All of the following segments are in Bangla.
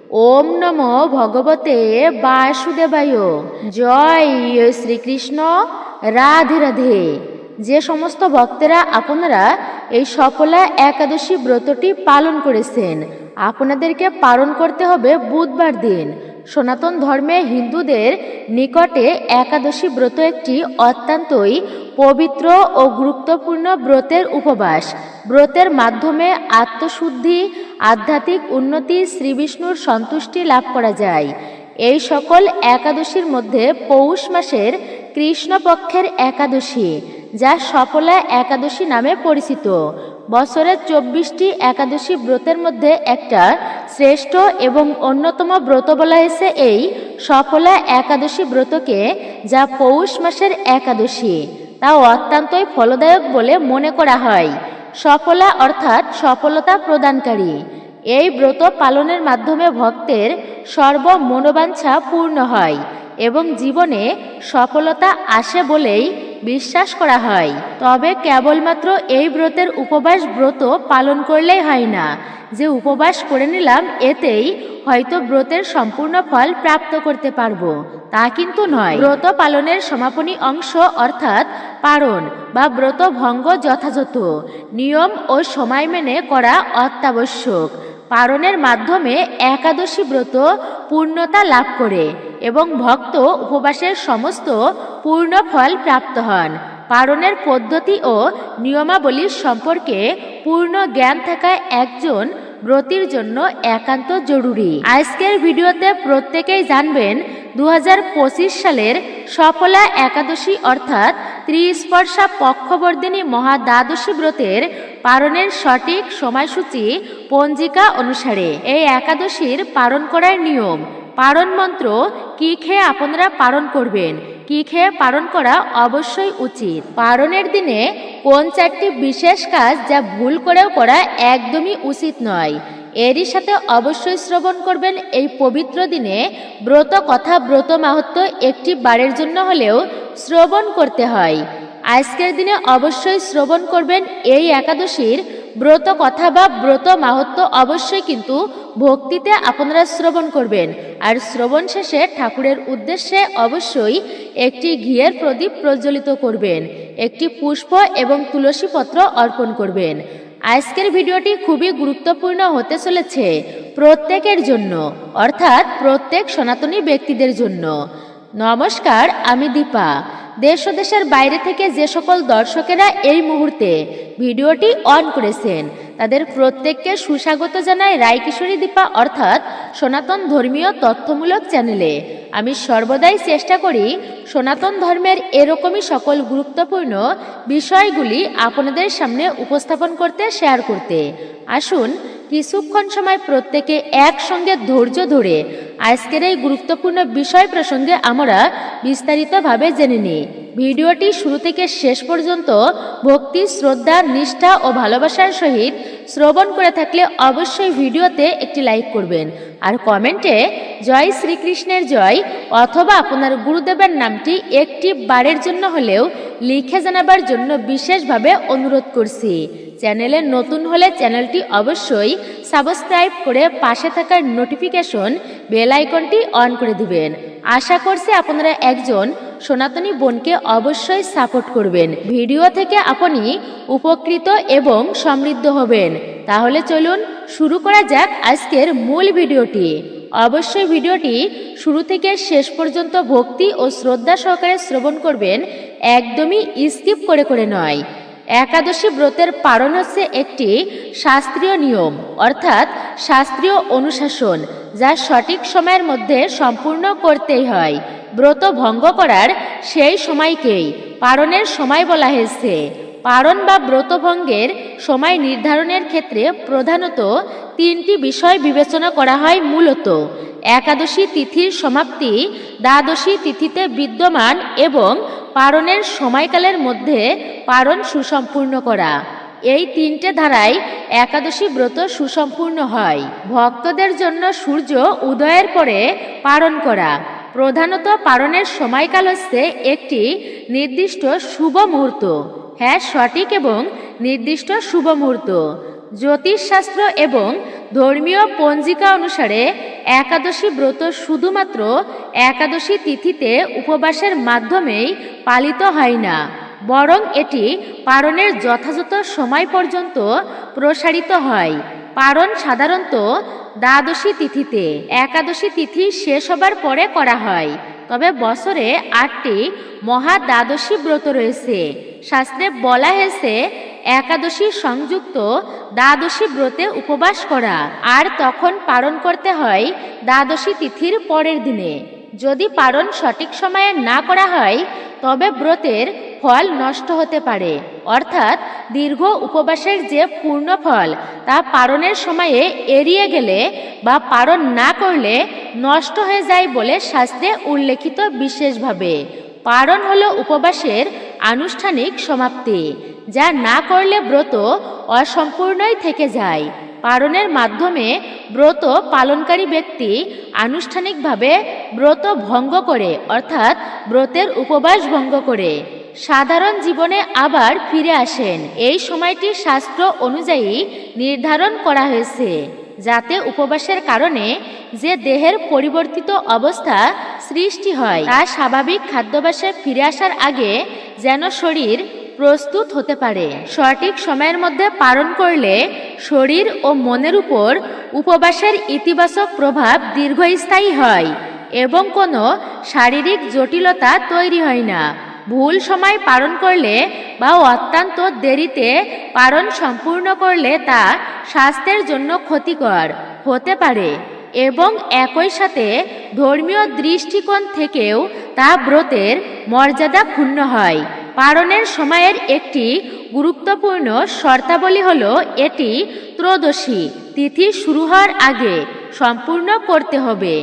ওম নমো ভগবতে বাসুদেবায়। জয় শ্রীকৃষ্ণ। রাধে রাধে। যে সমস্ত ভক্তেরা আপনারা এই সফলা একাদশী ব্রতটি পালন করেছেন, আপনাদেরকে পালন করতে হবে বুধবার দিন। সনাতন ধর্মে হিন্দুদের নিকটে একাদশী ব্রত একটি অত্যন্তই পবিত্র ও গুরুত্বপূর্ণ ব্রতের উপবাস। ব্রতের মাধ্যমে আত্মশুদ্ধি, আধ্যাত্মিক উন্নতি, শ্রীবিষ্ণুর সন্তুষ্টি লাভ করা যায়। এই সকল একাদশীর মধ্যে পৌষ মাসের কৃষ্ণপক্ষের একাদশী, যা সফলা একাদশী নামে পরিচিত, বছরের 24টি একাদশী ব্রতের মধ্যে একটা শ্রেষ্ঠ এবং অন্যতম ব্রত বলা হয়েছে এই সফলা একাদশী ব্রতকে, যা পৌষ মাসের একাদশী। তা অত্যন্তই ফলদায়ক বলে মনে করা হয়। সফলা অর্থাৎ সফলতা প্রদানকারী। এই ব্রত পালনের মাধ্যমে ভক্তের সর্বমনোবাঞ্ছা পূর্ণ হয় এবং জীবনে সফলতা আসে বলেই বিশ্বাস করা হয়। তবে কেবলমাত্র এই ব্রতের উপবাস ব্রত পালন করলেই হয় না, যে উপবাস করে নিলাম এতেই হয়তো ব্রতের সম্পূর্ণ ফল প্রাপ্ত করতে পারবো, তা কিন্তু নয়। ব্রত পালনের সমাপনী অংশ অর্থাৎ পারণ বা ব্রত ভঙ্গ যথাযথ নিয়ম ও সময় মেনে করা অত্যাবশ্যক। পারণের মাধ্যমে একাদশী ব্রত পূর্ণতা লাভ করে এবং ভক্ত উপবাসের সমস্ত পূর্ণ ফল প্রাপ্ত হন। পারণের পদ্ধতি ও নিয়মাবলী সম্পর্কে পূর্ণ জ্ঞান থাকা একজন ব্রতীর জন্য একান্ত জরুরি। আজকের ভিডিওতে প্রত্যেকেই জানবেন 2025 সালের সফলা একাদশী অর্থাৎ ত্রিস্পর্শা পক্ষবর্ধিনী মহাদ্বাদশী ব্রতের পারণের সঠিক সময়সূচি পঞ্জিকা অনুসারে। এই একাদশীর পালন করার নিয়ম, পারণ মন্ত্র, কি খেয়ে আপনারা পালন করবেন, কি খেয়ে পালন করা অবশ্যই উচিত, পারণের দিনে কোন 4টি বিশেষ কাজ যা ভুল করেও করা একদমই উচিত নয়, এরই সাথে অবশ্যই শ্রবণ করবেন এই পবিত্র দিনে ব্রত কথা, ব্রত মাহাত্ম্য একটি বারের জন্য হলেও শ্রবণ করতে হয়। আজকের দিনে অবশ্যই শ্রবণ করবেন এই একাদশীর ব্রত কথা বা ব্রত মাহাত্ম্য। অবশ্যই কিন্তু ভক্তিতে আপনারা শ্রবণ করবেন, আর শ্রবণ শেষে ঠাকুরের উদ্দেশ্যে অবশ্যই একটি ঘিয়ের প্রদীপ প্রজ্বলিত করবেন, একটি পুষ্প এবং তুলসী পত্র অর্পণ করবেন। আজকের ভিডিওটি খুবই গুরুত্বপূর্ণ হতে চলেছে প্রত্যেকের জন্য, অর্থাৎ প্রত্যেক সনাতনী ব্যক্তিদের জন্য। নমস্কার, আমি দীপা। দেশ ও দেশের বাইরে থেকে যে সকল দর্শকেরা এই মুহূর্তে ভিডিওটি অন করেছেন তাদের প্রত্যেককে সুস্বাগত জানাই রায়কিশোরী দীপা অর্থাৎ সনাতন ধর্মীয় তথ্যমূলক চ্যানেলে। আমি সর্বদাই চেষ্টা করি সনাতন ধর্মের এরকমই সকল গুরুত্বপূর্ণ বিষয়গুলি আপনাদের সামনে উপস্থাপন করতে, শেয়ার করতে। আসুন কিছুক্ষণ সময় প্রত্যেকে একসঙ্গে ধৈর্য ধরে আজকের এই গুরুত্বপূর্ণ বিষয় প্রসঙ্গে আমরা বিস্তারিতভাবে জেনে নিই। ভিডিওটি শুরু থেকে শেষ পর্যন্ত ভক্তি, শ্রদ্ধা, নিষ্ঠা ও ভালোবাসার সহিত শ্রবণ করে থাকলে অবশ্যই ভিডিওতে একটি লাইক করবেন আর কমেন্টে জয় শ্রীকৃষ্ণের জয় অথবা আপনার গুরুদেবের নামটি একটি বারের জন্য হলেও লিখে জানাবার জন্য বিশেষভাবে অনুরোধ করছি। চ্যানেলে নতুন হলে চ্যানেলটি অবশ্যই সাবস্ক্রাইব করে পাশে থাকার নোটিফিকেশন বেল আইকনটি অন করে দিবেন। আশা করছি আপনারা একজন সনাতনী বোনকে অবশ্যই সাপোর্ট করবেন। ভিডিও থেকে আপনি উপকৃত এবং সমৃদ্ধ হবেন। তাহলে চলুন শুরু করা যাক আজকের মূল ভিডিওটি। অবশ্যই ভিডিওটি শুরু থেকে শেষ পর্যন্ত ভক্তি ও শ্রদ্ধা সহকারে শ্রবণ করবেন, একদমই স্কিপ করে করে নয়। একাদশী ব্রতের পালন হচ্ছে একটি শাস্ত্রীয় নিয়ম অর্থাৎ শাস্ত্রীয় অনুশাসন, যা সঠিক সময়ের মধ্যে সম্পূর্ণ করতেই হয়। ব্রত ভঙ্গ করার সেই সময়কেই পালনের সময় বলা হয়েছে। পালন বা ব্রত ভঙ্গের সময় নির্ধারণের ক্ষেত্রে প্রধানত 3টি বিষয় বিবেচনা করা হয়। মূলত একাদশী তিথির সমাপ্তি, দ্বাদশী তিথিতে বিদ্যমান এবং পালনের সময়কালের মধ্যে পালন সুসম্পূর্ণ করা। এই 3টে ধারায় একাদশী ব্রত সুসম্পূর্ণ হয়। ভক্তদের জন্য সূর্য উদয়ের পরে পালন করা। প্রধানত পালনের সময়কাল হচ্ছে একটি নির্দিষ্ট শুভ মুহূর্ত। হ্যাঁ, সঠিক এবং নির্দিষ্ট শুভ মুহূর্ত। জ্যোতিষশাস্ত্র এবং ধর্মীয় পঞ্জিকা অনুসারে একাদশী ব্রত শুধুমাত্র একাদশী তিথিতে উপবাসের মাধ্যমেই পালিত হয় না, বরং এটি পারণের যথাযথ সময় পর্যন্ত প্রসারিত হয়। পারণ সাধারণত দ্বাদশী তিথিতে, একাদশী তিথি শেষ হবার পরে করা হয়। তবে বছরে 8টি মহা দ্বাদশী ব্রত রয়েছে। শাস্ত্রে বলা হয়েছে একাদশী সংযুক্ত দ্বাদশী ব্রতে উপবাস করা, আর তখন পারণ করতে হয় দ্বাদশী তিথির পরের দিনে। যদি পারণ সঠিক সময়ে না করা হয় তবে ব্রতের ফল নষ্ট হতে পারে, অর্থাৎ দীর্ঘ উপবাসের যে পূর্ণ ফল তা পারণের সময়ে এড়িয়ে গেলে বা পারণ না করলে নষ্ট হয়ে যায় বলে শাস্ত্রে উল্লেখিত বিশেষভাবে। পারণ হলো উপবাসের আনুষ্ঠানিক সমাপ্তি, যা না করলে ব্রত অসম্পূর্ণই থেকে যায়। পারণের মাধ্যমে ব্রত পালনকারী ব্যক্তি আনুষ্ঠানিকভাবে ব্রত ভঙ্গ করে, অর্থাৎ ব্রতের উপবাস ভঙ্গ করে সাধারণ জীবনে আবার ফিরে আসেন। এই সময়টি শাস্ত্র অনুযায়ী নির্ধারণ করা হয়েছে, যাতে উপবাসের কারণে যে দেহের পরিবর্তিত অবস্থা সৃষ্টি হয় তা স্বাভাবিক খাদ্যাভ্যাসে ফিরে আসার আগে যেন শরীর প্রস্তুত হতে পারে। সঠিক সময়ের মধ্যে পালন করলে শরীর ও মনের উপর উপবাসের ইতিবাচক প্রভাব দীর্ঘস্থায়ী হয় এবং কোনো শারীরিক জটিলতা তৈরি হয় না। ভুল সময় পালন করলে বা অত্যন্ত দেরিতে পালন সম্পূর্ণ করলে তা স্বাস্থ্যের জন্য ক্ষতিকর হতে পারে এবং একই সাথে ধর্মীয় দৃষ্টিকোণ থেকেও তা ব্রতের মর্যাদা ক্ষুণ্ণ হয়। পালনের সময়ের একটি গুরুত্বপূর্ণ শর্তাবলী হল এটি ত্রয়োদশী তিথি শুরু হওয়ার আগে সম্পূর্ণ করতে হবে,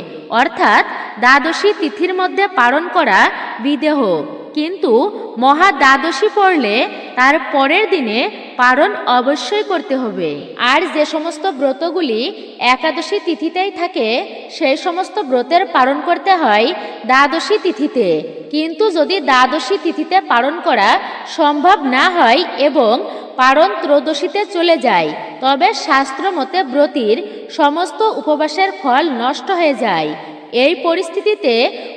অর্থাৎ দ্বাদশী তিথির মধ্যে পালন করা বিদেহ, কিন্তু মহা দ্বাদশী পড়লে তার পরের দিনে পালন অবশ্যই করতে হবে। আর যে সমস্ত ব্রতগুলি একাদশী তিথিতেই থাকে সেই সমস্ত ব্রতের পালন করতে হয় দ্বাদশী তিথিতে। কিন্তু যদি দ্বাদশী তিথিতে পালন করা সম্ভব না হয় এবং পালন ত্রয়োদশীতে চলে যায় তবে শাস্ত্র মতে ব্রতীর সমস্ত উপবাসের ফল নষ্ট হয়ে যায়। এই পরিস্থিতিতে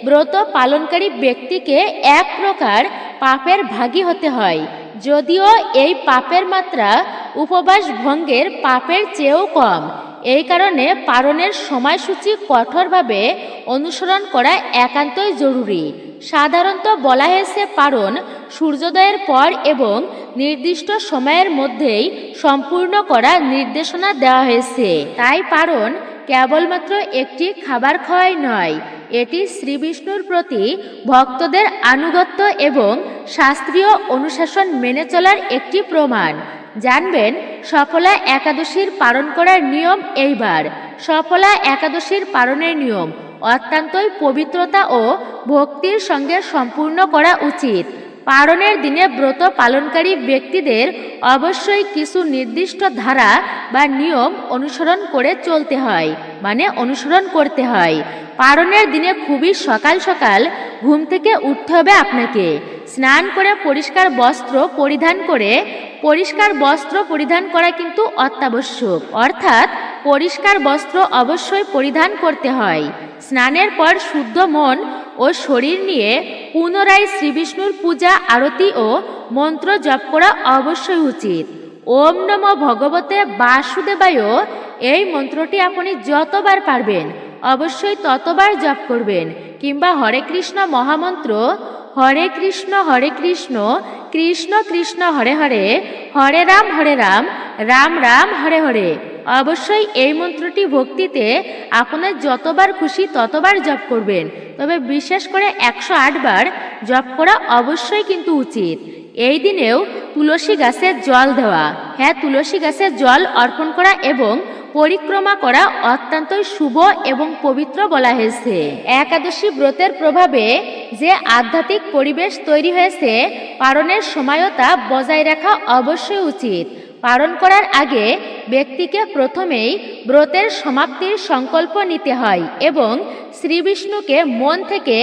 ব্রত পালনকারী ব্যক্তিকে এক প্রকার পাপের ভাগী হতে হয়, যদিও এই পাপের মাত্রা উপবাস ভঙ্গের পাপের চেয়েও কম। এই কারণে পালনের সময়সূচি কঠোরভাবে অনুসরণ করা একান্তই জরুরি। সাধারণত বলা হয়েছে পালন সূর্যোদয়ের পর এবং নির্দিষ্ট সময়ের মধ্যেই সম্পূর্ণ করার নির্দেশনা দেওয়া হয়েছে। তাই পালন কেবলমাত্র একটি খাবার খাওয়াই নয়, এটি শ্রীবিষ্ণুর প্রতি ভক্তদের আনুগত্য এবং শাস্ত্রীয় অনুশাসন মেনে চলার একটি প্রমাণ। জানবেন সফলা একাদশীর পালন করার নিয়ম। এইবার সফলা একাদশীর পালনের নিয়ম অত্যন্তই পবিত্রতা ও ভক্তির সঙ্গে সম্পূর্ণ করা উচিত। পালনের দিনে ব্রত পালনকারী ব্যক্তিদের অবশ্যই কিছু নির্দিষ্ট ধারা বা নিয়ম অনুসরণ করে চলতে হয়, অনুসরণ করতে হয়। পালনের দিনে খুবই সকাল সকাল ঘুম থেকে উঠতে হবে আপনাকে। স্নান করে পরিষ্কার বস্ত্র পরিধান করা কিন্তু অত্যাবশ্যক, অর্থাৎ পরিষ্কার বস্ত্র অবশ্যই পরিধান করতে হয়। স্নানের পর শুদ্ধ মন ও শরীর নিয়ে পুনরায় শ্রীবিষ্ণুর পূজা, আরতি ও মন্ত্র জপ করা অবশ্যই উচিত। ওম নমো ভগবতে বাসুদেবায় এই মন্ত্রটি আপনি যতবার পারবেন অবশ্যই ততবার জপ করবেন, কিংবা হরে কৃষ্ণ মহামন্ত্র হরে কৃষ্ণ কৃষ্ণ কৃষ্ণ হরে হরে, হরে রাম রাম রাম হরে হরে। অবশ্যই এই মন্ত্রটি ভক্তিতে আপনার যতবার খুশি ততবার জপ করবেন, তবে বিশেষ করে 108 বার জপ করা অবশ্যই কিন্তু উচিত। এই দিনেও তুলসী গাছে জল দেওয়া, তুলসী গাছে জল অর্পণ করা এবং পরিক্রমা করা অত্যন্তই শুভ এবং পবিত্র বলা হয়েছে। একাদশী ব্রতের প্রভাবে যে আধ্যাত্মিক পরিবেশ তৈরি হয়েছে, পালনের সময়ও তা বজায় রাখা অবশ্যই উচিত। পালন করার আগে ব্যক্তিকে প্রথমেই ব্রতের সমাপ্তির সংকল্প নিতে হয় এবং শ্রীবিষ্ণুকে মন থেকে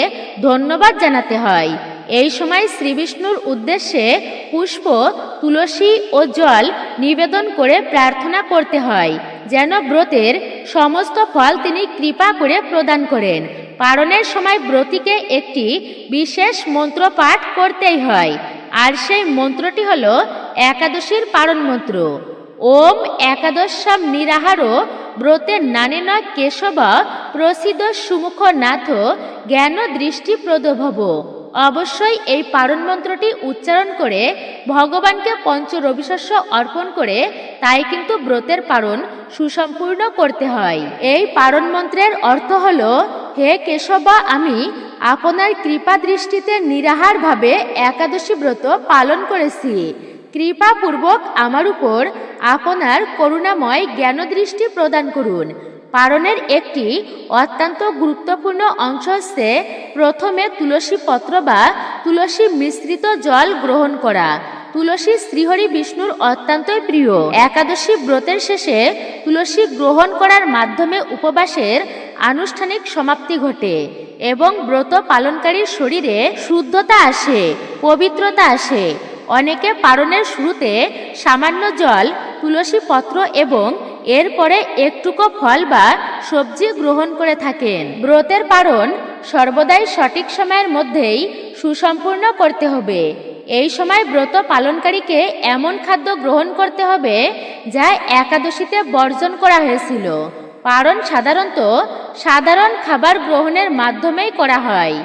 ধন্যবাদ জানাতে হয়। এই সময় শ্রীবিষ্ণুর উদ্দেশ্যে পুষ্প, তুলসী ও জল নিবেদন করে প্রার্থনা করতে হয়। যেন ব্রতের সমস্ত ফল তিনি কৃপা করে প্রদান করেন। পারণের সময় ব্রতীকে একটি বিশেষ মন্ত্র পাঠ করতেই হয়, আর সেই মন্ত্রটি হল একাদশীর পারণ মন্ত্র। ওম একাদশাম নিরাহার ব্রতের নানেন কেশব প্রসিদ্ধ সুমুখ নাথ জ্ঞান দৃষ্টি প্রদভব। অবশ্যই এই পারণ মন্ত্রটি উচ্চারণ করে ভগবানকে পঞ্চ রবিশস্য অর্পণ করে তাই কিন্তু ব্রতের পারণ সুসম্পূর্ণ করতে হয়। এই পারণ মন্ত্রের অর্থ হল, হে কেশব, আমি আপনার কৃপা দৃষ্টিতে নিরাহারভাবে একাদশী ব্রত পালন করেছি। কৃপাপূর্বক আমার উপর আপনার করুণাময় জ্ঞানদৃষ্টি প্রদান করুন। পারণের একটি অত্যন্ত গুরুত্বপূর্ণ অংশ হচ্ছে প্রথমে তুলসী পত্র বা তুলসী মিশ্রিত জল গ্রহণ করা। তুলসী শ্রীহরি বিষ্ণুর অত্যন্তই প্রিয়। একাদশী ব্রতের শেষে তুলসী গ্রহণ করার মাধ্যমে উপবাসের আনুষ্ঠানিক সমাপ্তি ঘটে এবং ব্রত পালনকারীর শরীরে শুদ্ধতা আসে, পবিত্রতা আসে। অনেকে পারণের শুরুতে সামান্য জল, তুলসী পত্র এবং এরপরে একটুকু ফল বা সবজি গ্রহণ করে থাকেন। ব্রতের পারণ সর্বদাই সঠিক সময়ের মধ্যেই সুসম্পূর্ণ করতে হবে। এই সময় ব্রত পালনকারীকে এমন খাদ্য গ্রহণ করতে হবে যা একাদশীতে বর্জন করা হয়েছিল। পারণ সাধারণত সাধারণ খাবার গ্রহণের মাধ্যমেই করা হয়।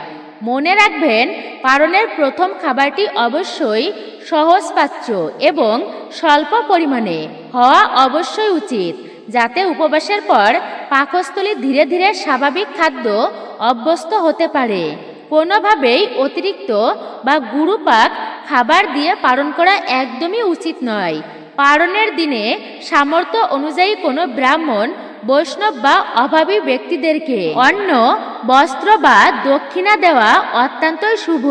মনে রাখবেন, পারণের প্রথম খাবারটি অবশ্যই সহজপাচ্য এবং স্বল্প পরিমাণে হওয়া অবশ্যই উচিত, যাতে উপবাসের পর পাকস্থলী ধীরে ধীরে স্বাভাবিক খাদ্য অভ্যস্ত হতে পারে। কোনোভাবেই অতিরিক্ত বা গুরুপাক খাবার দিয়ে পালন করা একদমই উচিত নয়। পালনের দিনে সামর্থ্য অনুযায়ী কোনো ব্রাহ্মণ, বৈষ্ণব বা অভাবী ব্যক্তিদেরকে অন্ন, বস্ত্র বা দক্ষিণা দেওয়া অত্যন্তই শুভ।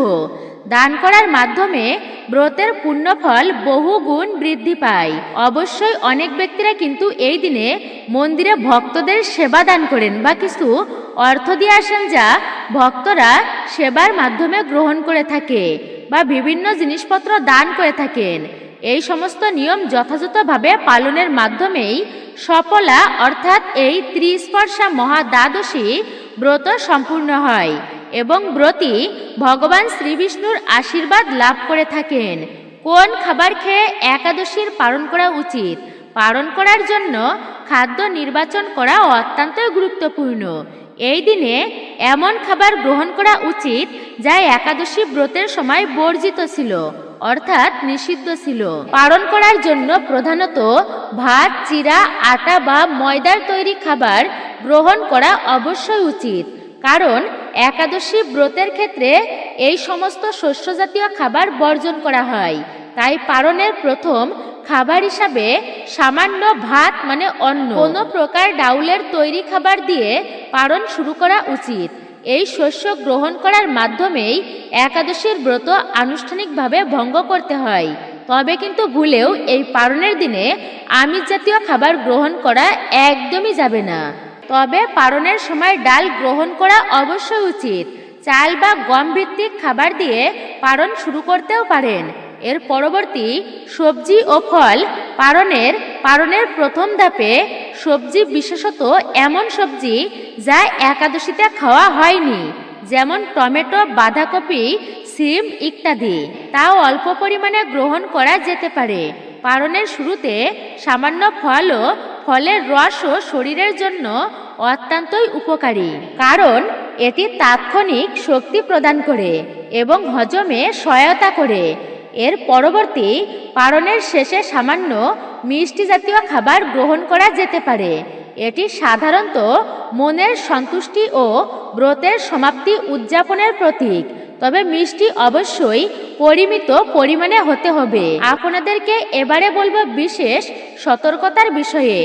দান করার মাধ্যমে ব্রতের পুণ্যফল বহু গুণ বৃদ্ধি পায়। অবশ্যই অনেক ব্যক্তিরা কিন্তু এই দিনে মন্দিরে ভক্তদের সেবা দান করেন বা কিছু অর্থ দিয়ে আসেন, যা ভক্তরা সেবার মাধ্যমে গ্রহণ করে থাকে বা বিভিন্ন জিনিসপত্র দান করে থাকেন। এই সমস্ত নিয়ম যথাযথভাবে পালনের মাধ্যমেই সফলা অর্থাৎ এই ত্রিস্পর্শা মহাদ্বাদশী ব্রত সম্পূর্ণ হয় এবং ব্রতী ভগবান শ্রীবিষ্ণুর আশীর্বাদ লাভ করে থাকেন। কোন খাবার খেয়ে একাদশীর পালন করা উচিত? পালন করার জন্য খাদ্য নির্বাচন করা অত্যন্তই গুরুত্বপূর্ণ। এই দিনে এমন খাবার গ্রহণ করা উচিত যা একাদশী ব্রতের সময় বর্জিত ছিল, অর্থাৎ নিষিদ্ধ ছিল। পালন করার জন্য প্রধানত ভাত, চিরা, আটা বা ময়দার তৈরি খাবার গ্রহণ করা অবশ্যই উচিত, কারণ একাদশী ব্রতের ক্ষেত্রে এই সমস্ত শস্যজাতীয় খাবার বর্জন করা হয়। তাই পালনের প্রথম খাবার হিসাবে সামান্য ভাত মানে অন্ন, কোনো প্রকার ডাউলের তৈরি খাবার দিয়ে পালন শুরু করা উচিত। এই শস্য গ্রহণ করার মাধ্যমেই একাদশীর ব্রত আনুষ্ঠানিকভাবে ভঙ্গ করতে হয়। তবে কিন্তু ভুলেও এই পালনের দিনে আমিষ জাতীয় খাবার গ্রহণ করা একদমই যাবে না। তবে পালনের সময় ডাল গ্রহণ করা অবশ্যই উচিত। চাল বা গম ভিত্তিক খাবার দিয়ে পালন শুরু করতেও পারেন। এর পরবর্তী সবজি ও ফল পালনের প্রথম ধাপে সবজি, বিশেষত এমন সবজি যা একাদশীতে খাওয়া হয়নি, যেমন টমেটো, বাঁধাকপি, সিম ইত্যাদি, তাও অল্প পরিমাণে গ্রহণ করা যেতে পারে। পালনের শুরুতে সামান্য ফল ও ফলের রসও শরীরের জন্য অত্যন্তই উপকারী, কারণ এটি তাৎক্ষণিক শক্তি প্রদান করে এবং হজমে সহায়তা করে। এর পরবর্তী পালনের শেষে সামান্য মিষ্টি জাতীয় খাবার গ্রহণ করা যেতে পারে। এটি সাধারণত মনের সন্তুষ্টি ও ব্রতের সমাপ্তি উদযাপনের প্রতীক। তবে মিষ্টি অবশ্যই পরিমিত পরিমাণে হতে হবে। আপনাদেরকে এবারে বলবো বিশেষ সতর্কতার বিষয়ে।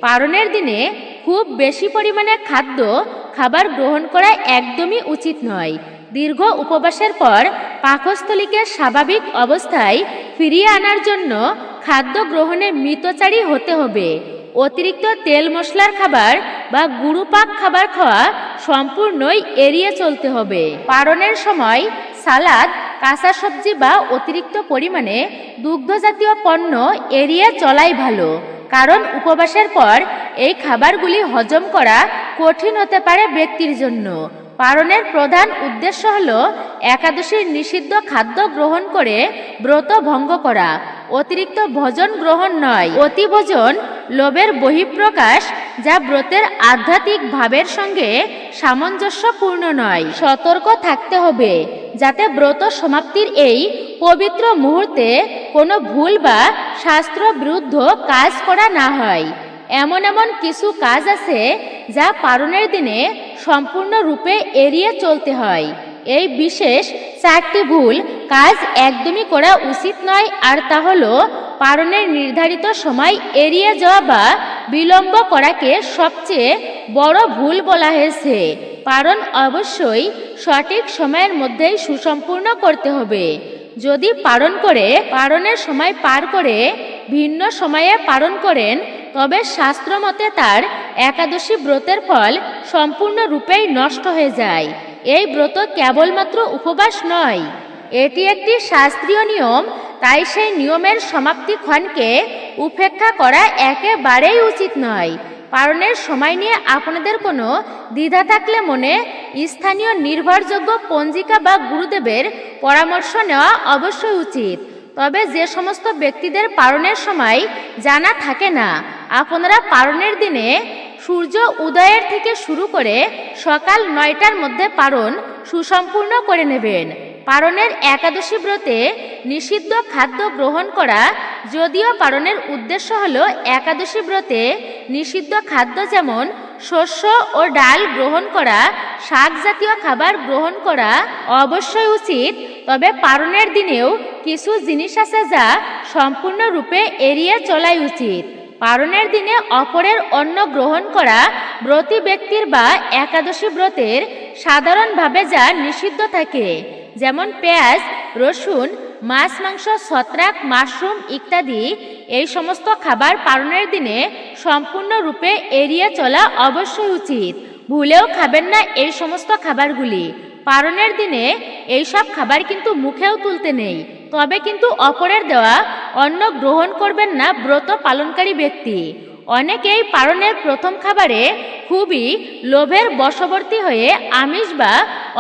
পালনের দিনে খুব বেশি পরিমাণে খাবার গ্রহণ করা একদমই উচিত নয়। দীর্ঘ উপবাসের পর পাকস্থলীকে স্বাভাবিক অবস্থায় ফিরিয়ে আনার জন্য খাদ্য গ্রহণে মিতচারী হতে হবে। অতিরিক্ত তেল মশলার খাবার বা গুরুপাক খাবার খাওয়া সম্পূর্ণই এড়িয়ে চলতে হবে। পালনের সময় সালাদ, কাঁচা সবজি বা অতিরিক্ত পরিমাণে দুগ্ধজাতীয় পণ্য এড়িয়ে চলাই ভালো, কারণ উপবাসের পর এই খাবারগুলি হজম করা কঠিন হতে পারে ব্যক্তির জন্য। পালনের প্রধান উদ্দেশ্য হল একাদশীর নিষিদ্ধ খাদ্য গ্রহণ করে ব্রত ভঙ্গ করা, অতিরিক্ত ভোজন গ্রহণ নয়। অতিভোজন লোভের বহিঃপ্রকাশ, যা ব্রতের আধ্যাত্মিক ভাবের সঙ্গে সামঞ্জস্যপূর্ণ নয়। সতর্ক থাকতে হবে যাতে ব্রত সমাপ্তির এই পবিত্র মুহূর্তে কোনো ভুল বা শাস্ত্র বিরুদ্ধ কাজ করা না হয়। এমন কিছু কাজ আছে যা পালনের দিনে সম্পূর্ণরূপে এড়িয়ে চলতে হয়। এই বিশেষ 4টি ভুল কাজ একদমই করা উচিত নয়, আর তা হল পালনের নির্ধারিত সময় এড়িয়ে যাওয়া বা বিলম্ব করাকে সবচেয়ে বড় ভুল বলা হয়েছে। পালন অবশ্যই সঠিক সময়ের মধ্যেই সুসম্পূর্ণ করতে হবে। যদি পালনের সময় পার করে ভিন্ন সময়ে পালন করেন, তবে শাস্ত্রমতে তার একাদশী ব্রতের ফল সম্পূর্ণরূপেই নষ্ট হয়ে যায়। এই ব্রত কেবলমাত্র উপবাস নয়, এটি একটি শাস্ত্রীয় নিয়ম। তাই সেই নিয়মের সমাপ্তি ক্ষণকে উপেক্ষা করা একেবারেই উচিত নয়। পালনের সময় নিয়ে আপনাদের কোনো দ্বিধা থাকলে মনে স্থানীয় নির্ভরযোগ্য পঞ্জিকা বা গুরুদেবের পরামর্শ নেওয়া অবশ্যই উচিত। তবে যে সমস্ত ব্যক্তিদের পালনের সময় জানা থাকে না, আপনারা পালনের দিনে সূর্য উদয়ের থেকে শুরু করে সকাল 9টার মধ্যে পালন সুসম্পূর্ণ করে নেবেন। পালনের একাদশী ব্রতে নিষিদ্ধ খাদ্য গ্রহণ করা, যদিও পালনের উদ্দেশ্য হল একাদশী ব্রতে নিষিদ্ধ খাদ্য যেমন শস্য ও ডাল গ্রহণ করা, শাক জাতীয় খাবার গ্রহণ করা অবশ্যই উচিত। তবে পালনের দিনেও কিছু জিনিস আছে যা সম্পূর্ণরূপে এড়িয়ে চলাই উচিত। পালনের দিনে অপরের অন্ন গ্রহণ করা ব্রতী ব্যক্তির বা একাদশী ব্রতের সাধারণভাবে যা নিষিদ্ধ থাকে, যেমন পেঁয়াজ, রসুন, মাছ, মাংস, ছত্রাক, মাশরুম ইত্যাদি, এই সমস্ত খাবার পালনের দিনে সম্পূর্ণরূপে এড়িয়ে চলা অবশ্যই উচিত। ভুলেও খাবেন না এই সমস্ত খাবারগুলি। পালনের দিনে এইসব খাবার কিন্তু মুখেও তুলতে নেই। তবে কিন্তু অপরের দেওয়া অন্ন গ্রহণ করবেন না ব্রত পালনকারী ব্যক্তি। অনেকেই পালনের প্রথম খাবারে খুবই লোভের বশবর্তী হয়ে আমিষ বা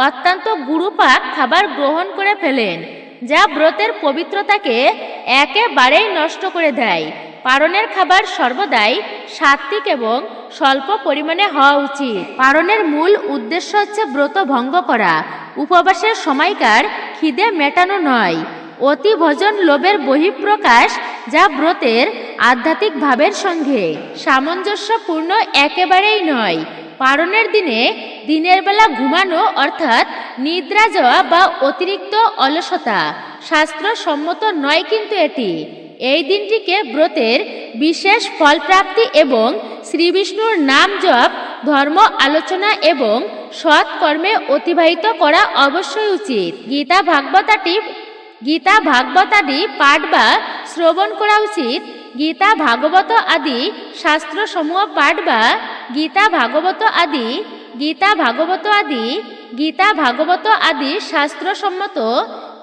অত্যন্ত গুরুপাক খাবার গ্রহণ করে ফেলেন, যা ব্রতের পবিত্রতাকে একেবারেই নষ্ট করে দেয়। পালনের খাবার সর্বদাই সাত্ত্বিক এবং স্বল্প পরিমাণে হওয়া উচিত। পালনের মূল উদ্দেশ্য হচ্ছে ব্রত ভঙ্গ করা, উপবাসের সময়কার খিদে মেটানো নয়। অতি ভোজন লোভের বহিঃপ্রকাশ, যা ব্রতের আধ্যাত্মিক ভাবের সঙ্গে সামঞ্জস্যপূর্ণ একেবারেই নয়। পালনের দিনে দিনের বেলা ঘুমানো অর্থাৎ নিদ্রা যাওয়া বা অতিরিক্ত অলসতা শাস্ত্রসম্মত নয়, কিন্তু এটি এই দিনটিকে ব্রতের বিশেষ ফলপ্রাপ্তি এবং শ্রীবিষ্ণুর নাম জপ, ধর্ম আলোচনা এবং সৎ কর্মে অতিবাহিত করা অবশ্যই উচিত। গীতা ভাগবতাদি পাঠ বা শ্রবণ করা উচিত। গীতা ভাগবত আদি শাস্ত্রসমূহ পাঠ বা গীতা ভাগবত আদি শাস্ত্রসম্মত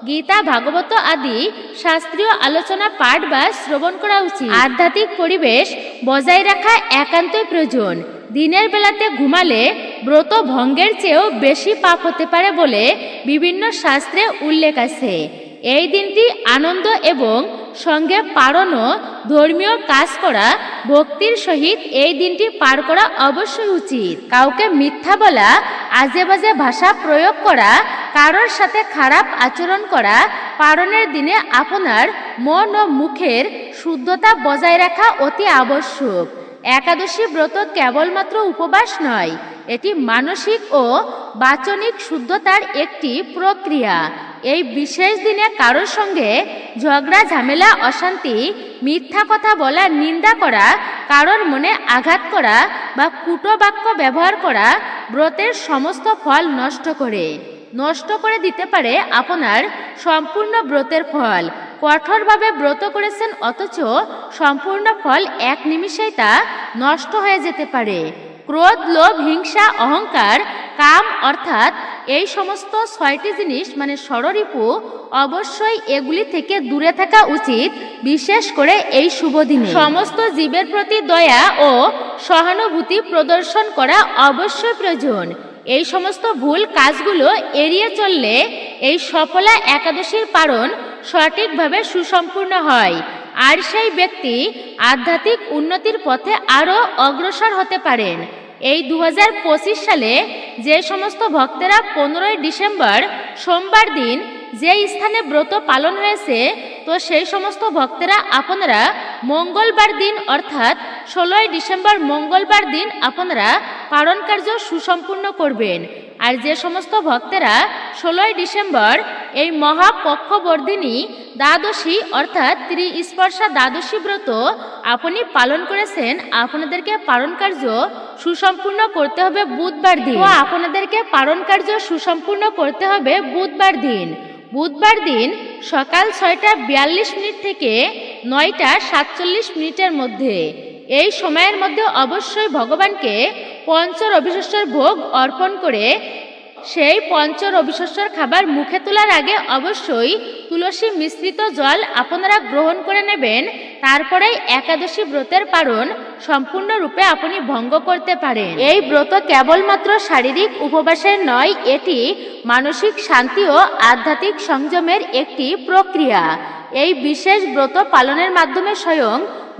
গীতা ভাগবত আদি শাস্ত্রীয় আলোচনা পাঠ বা শ্রবণ করা উচিত। আধ্যাত্মিক পরিবেশ বজায় রাখা একান্তই প্রয়োজন। দিনের বেলাতে ঘুমালে ব্রত ভঙ্গের চেয়েও বেশি পাপ হতে পারে বলে বিভিন্ন শাস্ত্রে উল্লেখ আছে। এই দিনটি আনন্দ এবং সঙ্গে পালন ও ধর্মীয় কাজ করা, ভক্তির সহিত এই দিনটি পার করা অবশ্যই উচিত। কাউকে মিথ্যা বলা, আজে বাজে ভাষা প্রয়োগ করা, কারোর সাথে খারাপ আচরণ করা, পালনের দিনে আপনার মন ও মুখের শুদ্ধতা বজায় রাখা অতি আবশ্যক। একাদশী ব্রত কেবলমাত্র উপবাস নয়, এটি মানসিক ও বাচনিক শুদ্ধতার একটি প্রক্রিয়া। এই বিশেষ দিনে কারোর সঙ্গে ঝগড়া, ঝামেলা, অশান্তি, মিথ্যা কথা বলা, নিন্দা করা, কারোর মনে আঘাত করা বা কূট বাক্য ব্যবহার করা ব্রতের সমস্ত ফল নষ্ট করে দিতে পারে আপনার সম্পূর্ণ ব্রতের ফল। কঠোরভাবে ব্রত করেছেন অথচ সম্পূর্ণ ফল এক নিমিষেই তা নষ্ট হয়ে যেতে পারে। ক্রোধ, লোভ, হিংসা, অহংকার, কাম অর্থাৎ এই সমস্ত 6টি জিনিস মানে ষড়রিপু, অবশ্যই এগুলি থেকে দূরে থাকা উচিত। বিশেষ করে এই শুভ দিনে সমস্ত জীবের প্রতি দয়া ও সহানুভূতি প্রদর্শন করা অবশ্যই প্রয়োজন। এই সমস্ত ভুল কাজগুলো এড়িয়ে চললে এই সফলা একাদশীর পালন সঠিকভাবে সুসম্পূর্ণ হয়, আর সেই ব্যক্তি আধ্যাত্মিক উন্নতির পথে আরও অগ্রসর হতে পারেন। এই 2025 সালে যে সমস্ত ভক্তেরা 15ই ডিসেম্বর সোমবার দিন যে স্থানে ব্রত পালন হয়েছে, তো সেই সমস্ত ভক্তেরা আপনারা মঙ্গলবার দিন অর্থাৎ 16ই ডিসেম্বর মঙ্গলবার দিন আপনারা পালন কার্য সুসম্পূর্ণ করবেন। আর যে সমস্ত ভক্তেরা 16ই ডিসেম্বর এই মহাপক্ষবর্ধিনী দ্বাদশী অর্থাৎ ত্রিস্পর্শা দ্বাদশী ব্রত আপনি পালন করেছেন, আপনাদেরকে পালন কার্য সুসম্পূর্ণ করতে হবে বুধবার দিন। তো আপনাদেরকে পালন কার্য সুসম্পূর্ণ করতে হবে বুধবার দিন। বুধবার দিন সকাল 6:42 থেকে 9:47 মধ্যে। এই সময়ের মধ্যে অবশ্যই ভগবানকে পঞ্চরবিশস্যর ভোগ অর্পণ করে সেই পঞ্চরবিশস্যর খাবার মুখে তোলার আগে অবশ্যই তুলসী মিশ্রিত জল আপনারা গ্রহণ করে নেবেন। তারপরেই একাদশী ব্রতের পালন সম্পূর্ণরূপে আপনি ভঙ্গ করতে পারেন। এই ব্রত কেবলমাত্র শারীরিক উপবাসের নয়, এটি মানসিক শান্তি ও আধ্যাত্মিক সংযমের একটি প্রক্রিয়া। এই বিশেষ ব্রত পালনের মাধ্যমে স্বয়ং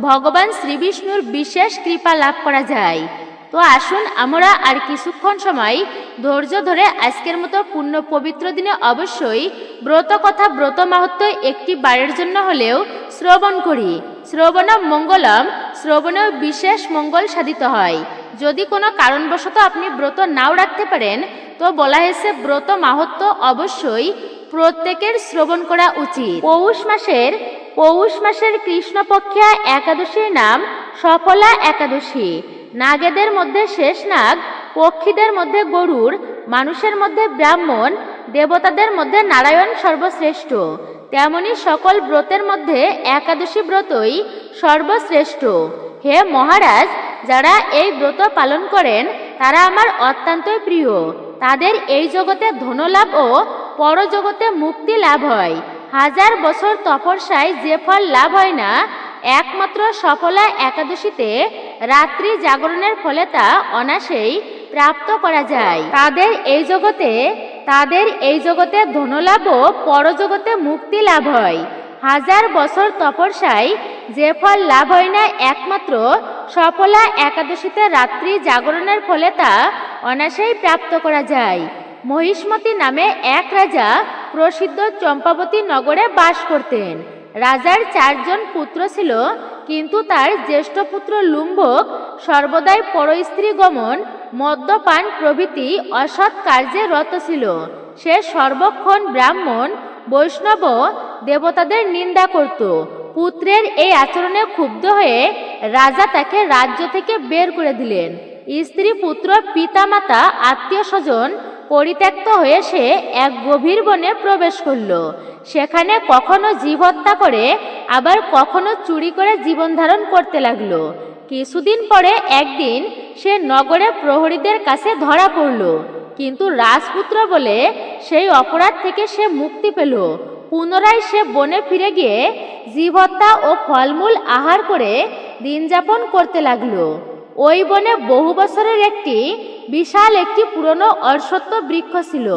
ভগবান শ্রীবিষ্ণুর বিশেষ কৃপা লাভ করা যায়। তো আসুন আমরা আর কিছুক্ষণ সময় ধৈর্য ধরে আজকের মতো পুণ্য পবিত্র দিনে অবশ্যই ব্রত কথা ব্রত মাহাত্ম্য একটি বারের জন্য হলেও শ্রবণ করি। শ্রবণ মঙ্গলম, শ্রবণেও বিশেষ মঙ্গল সাধিত হয়। যদি কোনো কারণবশত আপনি ব্রত নাও রাখতে পারেন, তো বলা হয়েছে ব্রত মাহাত্ম্য অবশ্যই প্রত্যেকের শ্রবণ করা উচিত। পৌষ মাসের কৃষ্ণপক্ষিয়া একাদশীর নাম সফলা একাদশী। নাগেদের মধ্যে শেষ নাগ, পক্ষীদের মধ্যে গরুড়, মানুষের মধ্যে ব্রাহ্মণ, দেবতাদের মধ্যে নারায়ণ সর্বশ্রেষ্ঠ। তেমনি সকল ব্রতের মধ্যে একাদশী ব্রতই সর্বশ্রেষ্ঠ। হে মহারাজ, যারা এই ব্রত পালন করেন তারা আমার অত্যন্তই প্রিয়। তাদের এই জগতে ধনলাভ ও পরজগতে মুক্তি লাভ হয়। 1000 বছর তপস্যায় যে ফল লাভ হয় না, একমাত্র সফলা একাদশীতে রাত্রি জাগরণের ফলে তা অনায়াসেই প্রাপ্ত করা যায়। তাদের এই জগতে ধনলাভ ও পরজগতে মুক্তি লাভ হয়। 1000 বছর তপস্যায় যে ফল লাভ হয় না, একমাত্র সফলা একাদশীতে রাত্রি জাগরণের ফলে তা অনায়াসেই প্রাপ্ত করা যায়। মহিষ্মতি নামে এক রাজা প্রসিদ্ধ চম্পাবতী নগরে বাস করতেন। রাজার 4 জন পুত্র ছিল, কিন্তু তার জ্যেষ্ঠ পুত্র লুম্বক সর্বদাই পরস্ত্রী গমন, মদ্যপান প্রভৃতি অসৎ কার্যে রত ছিল। সে সর্বক্ষণ ব্রাহ্মণ, বৈষ্ণব, দেবতাদের নিন্দা করত। পুত্রের এই আচরণে ক্ষুব্ধ হয়ে রাজা তাকে রাজ্য থেকে বের করে দিলেন। স্ত্রী, পুত্র, পিতামাতা, আত্মীয় স্বজন পরিত্যক্ত হয়ে সে এক গভীর বনে প্রবেশ করল। সেখানে কখনো জীব হত্যা করে, আবার কখনো চুরি করে জীবন ধারণ করতে লাগলো। কিছুদিন পরে একদিন সে নগরে প্রহরীদের কাছে ধরা পড়ল, কিন্তু রাজপুত্র বলে সেই অপরাধ থেকে সে মুক্তি পেল। পুনরায় সে বনে ফিরে গিয়ে জীব হত্যা ও ফলমূল আহার করে দিন যাপন করতে লাগলো। ওই বনে বহু বছরের বিশাল একটি পুরনো অশ্বত্থ বৃক্ষ ছিল।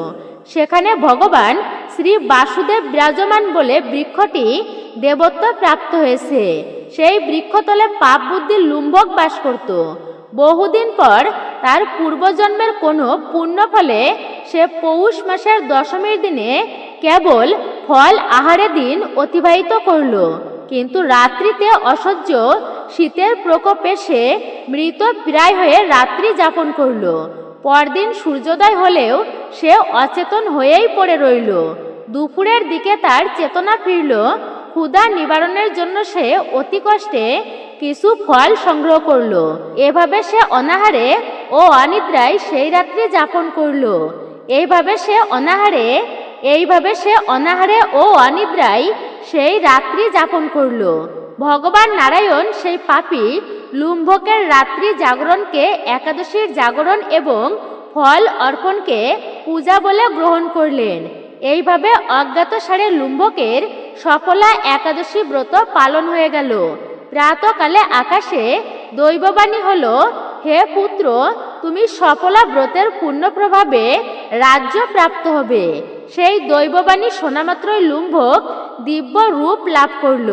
সেখানে ভগবান শ্রী বাসুদেব বিরাজমান বলে বৃক্ষটি দেবত্ব প্রাপ্ত হয়েছে। সেই বৃক্ষতলে পাপ বুদ্ধি লুম্বক বাস করত। বহুদিন পর তার পূর্বজন্মের কোনো পুণ্য ফলে সে পৌষ মাসের দশমীর দিনে কেবল ফল আহারে দিন অতিবাহিত করল। কিন্তু রাত্রিতে অসহ্য শীতের প্রকোপে সে মৃত প্রায় হয়ে রাত্রি যাপন করল। পরদিন সূর্যোদয় হলেও সে অচেতন হয়েই পড়ে রইল। দুপুরের দিকে তার চেতনা ফিরল। ক্ষুধা নিবারণের জন্য সে অতি কষ্টে কিছু ফল সংগ্রহ করল। এভাবে সে অনাহারে ও অনিদ্রায় সেই রাত্রি যাপন করল। এইভাবে সে অনাহারে ও অনিদ্রায় সেই রাত্রি যাপন করল। ভগবান নারায়ণ সেই পাপী লুম্বকের রাত্রি জাগরণকে, একাদশীর জাগরণ এবং ফল অর্পণকে পূজা বলে গ্রহণ করলেন। এইভাবে অজ্ঞাতসারে লুম্বকের সফলা একাদশী ব্রত পালন হয়ে গেল। প্রাতকালে আকাশে দৈববাণী হলো, হে পুত্র, তুমি সফলা ব্রতের পূর্ণ প্রভাবে রাজ্য প্রাপ্ত হবে। সেই দৈববাণী শোনামাত্রই লুম্বক দিব্য রূপ লাভ করল।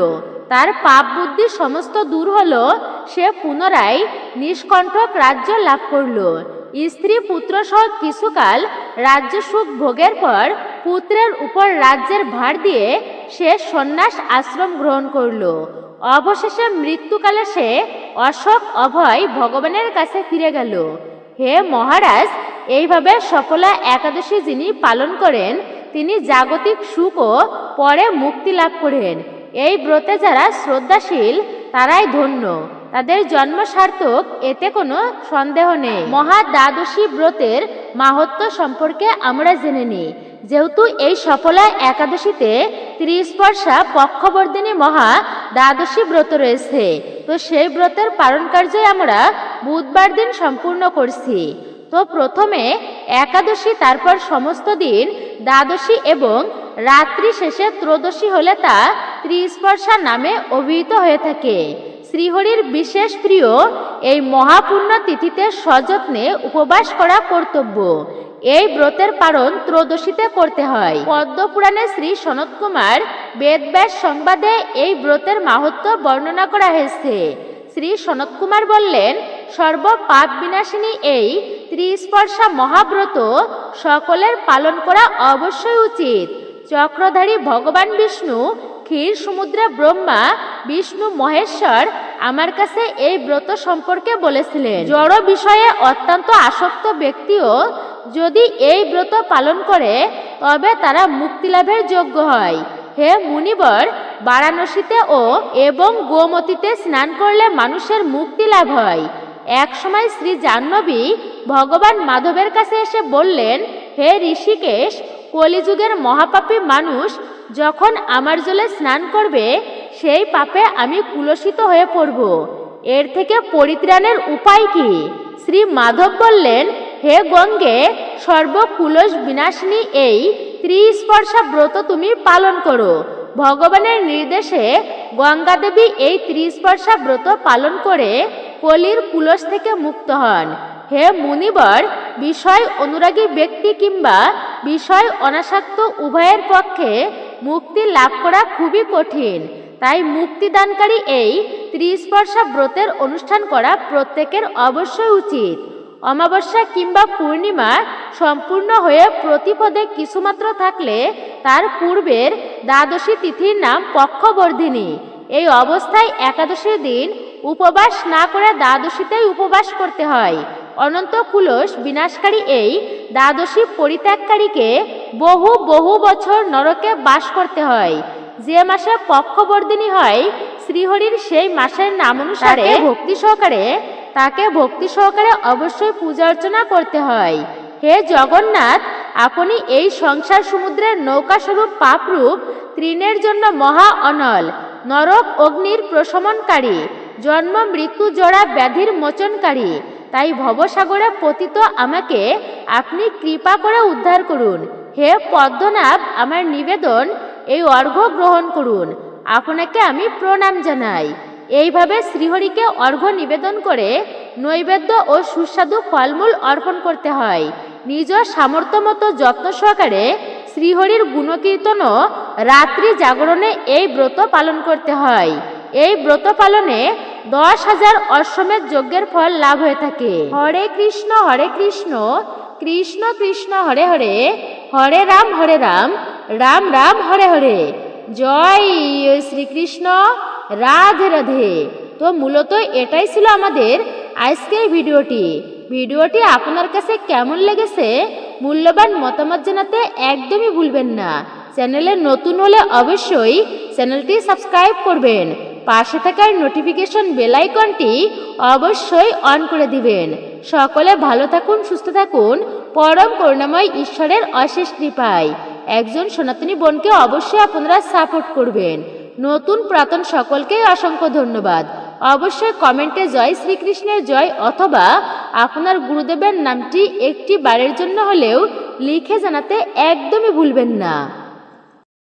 তার পাপ বুদ্ধি সমস্ত দূর হলো। সে পুনরায় নিষ্কণ্ঠক রাজ্য লাভ করল। স্ত্রী পুত্র সহ কিছুকাল রাজ্য সুখ ভোগের পর পুত্রের উপর রাজ্যের ভার দিয়ে সে সন্ন্যাস আশ্রম গ্রহণ করল। অবশেষে মৃত্যুকালে সে অশোক অভয় ভগবানের কাছে ফিরে গেল। হে মহারাজ, এইভাবে সফলা একাদশী যিনি পালন করেন তিনি জাগতিক সুখ ও পরে মুক্তি লাভ করেন। এই ব্রতে যারা শ্রদ্ধাশীল তারাই ধন্য, তাদের জন্ম সার্থক, এতে কোনো সন্দেহ নেই। মহা দ্বাদশী ব্রতের মাহাত্ম্য সম্পর্কে আমরা জেনে নিই। যেহেতু এই সফলা একাদশীতে ত্রিস্পর্শা পক্ষবর্ধিনী মহা দ্বাদশী ব্রত রয়েছে, তো সেই ব্রতের পালন কার্যই আমরা বুধবার দিন সম্পূর্ণ করছি। তো প্রথমে একাদশী, তারপর সমস্ত দিন দ্বাদশী এবং রাত্রি শেষে ত্রয়োদশী হলে তা ত্রিস্পর্শা নামে অভিহিত হয়ে থাকে। শ্রীহরির বিশেষ প্রিয় এই মহাপূর্ণ তিথিতে সযত্নে উপবাস করা কর্তব্য। এই ব্রতের পালন ত্রয়োদশীতে করতে হয়। পদ্মপুরাণে শ্রী সনত কুমার বেদব্যাস সংবাদে এই ব্রতের মাহাত্ম্য বর্ণনা করা হয়েছে। শ্রী সনত কুমার বললেন, সর্ব পাপ বিনাশিনী এই ত্রিস্পর্শা মহাব্রত সকলের পালন করা অবশ্যই উচিত। চক্রধারী ভগবান বিষ্ণু, ক্ষীর সমুদ্রে ব্রহ্মা, বিষ্ণু মহেশ্বর আমার কাছে এই ব্রত সম্পর্কে বলেছিলেন। জড় বিষয়ে অত্যন্ত আসক্ত ব্যক্তিও যদি এই ব্রত পালন করে তবে তারা মুক্তি লাভের যোগ্য হয়। হে মুনিবর, বারাণসীতে এবং গোমতীতে স্নান করলে মানুষের মুক্তি লাভ হয়। এক সময় শ্রী জাহ্নবী ভগবান মাধবের কাছে এসে বললেন, হে ঋষিকেশ, কলিযুগের মহাপাপী মানুষ যখন আমার জলে স্নান করবে সেই পাপে আমি কুলসিত হয়ে পড়ব। এর থেকে পরিত্রাণের উপায় কি? শ্রী মাধব বললেন, হে গঙ্গে, সর্বকুলস বিনাশিনী এই ত্রিস্পর্শা ব্রত তুমি পালন করো। ভগবানের নির্দেশে গঙ্গা দেবী এই ত্রিস্পর্শা ব্রত পালন করে কলির কুলস থেকে মুক্ত হন। হে মুনিবর, বিষয় অনুরাগী ব্যক্তি কিংবা বিষয় অনাসক্ত উভয়ের পক্ষে মুক্তি লাভ করা খুবই কঠিন। তাই মুক্তিদানকারী এই ত্রিস্পর্শা ব্রতের অনুষ্ঠান করা প্রত্যেকের অবশ্যই উচিত। অমাবস্যা কিংবা পূর্ণিমা সম্পূর্ণ হয়ে প্রতিপদে কিছুমাত্র থাকলে তার পূর্বের দ্বাদশী তিথির নাম পক্ষবর্ধিনী। এই অবস্থায় একাদশীর দিন উপবাস না করে দ্বাদশীতেই উপবাস করতে হয়। অনন্ত কুলস বিনাশকারী এই দ্বাদশী পরিত্যাগকারীকে বহু বহু বছর নরকে বাস করতে হয়। যে মাসে পক্ষবর্ধিনী হয় শ্রীহরির সেই মাসের নাম অনুসারে তাকে ভক্তি সহকারে অবশ্যই পূজা অর্চনা করতে হয়। হে জগন্নাথ, আপনি এই সংসার সমুদ্রের নৌকা স্বরূপ পাপরূপ তৃণের জন্য মহা অনল, নরক অগ্নির প্রশমনকারী, জন্ম মৃত্যু জড়া ব্যাধির মোচনকারী। তাই ভবসাগরে পতিত আমাকে আপনি কৃপা করে উদ্ধার করুন। হে পদ্মনাভ, আমার নিবেদন এই অর্ঘ্য গ্রহণ করুন। আপনাকে আমি প্রণাম জানাই। এইভাবে শ্রীহরিকে অর্ঘ্য নিবেদন করে নৈবেদ্য ও সুস্বাদু ফলমূল অর্পণ করতে হয়। নিজ সামর্থ্য মতো যত্ন সহকারে শ্রীহরির গুণকীর্তন ও রাত্রি জাগরণে এই ব্রত পালন করতে হয়। এই ব্রত পালনে 10,000 অশ্বমেধ যজ্ঞের ফল লাভ হয়ে থাকে। হরে কৃষ্ণ কৃষ্ণ কৃষ্ণ হরে হরে, হরে রাম রাম রাম হরে হরে। জয় শ্রীকৃষ্ণ, রাধে রাধে। তো মূলত এটাই ছিল আমাদের আজকের ভিডিওটি আপনার কাছে কেমন লেগেছে মূল্যবান মতামত জানাতে একদমই ভুলবেন না। চ্যানেলে নতুন হলে অবশ্যই চ্যানেলটি সাবস্ক্রাইব করবেন। পাশে থাকার নোটিফিকেশন বেল আইকনটি অবশ্যই অন করে দিবেন। সকলে ভালো থাকুন, সুস্থ থাকুন, পরম করুণাময় ঈশ্বরের অশেষ কৃপায়। একজন সনাতনী বোনকে অবশ্যই আপনারা সাপোর্ট করবেন। নতুন পুরাতন সকলকেই অসংখ্য ধন্যবাদ। অবশ্যই কমেন্টে জয় শ্রীকৃষ্ণের জয় অথবা আপনার গুরুদেবের নামটি একটি বারের জন্য হলেও লিখে জানাতে একদমই ভুলবেন না।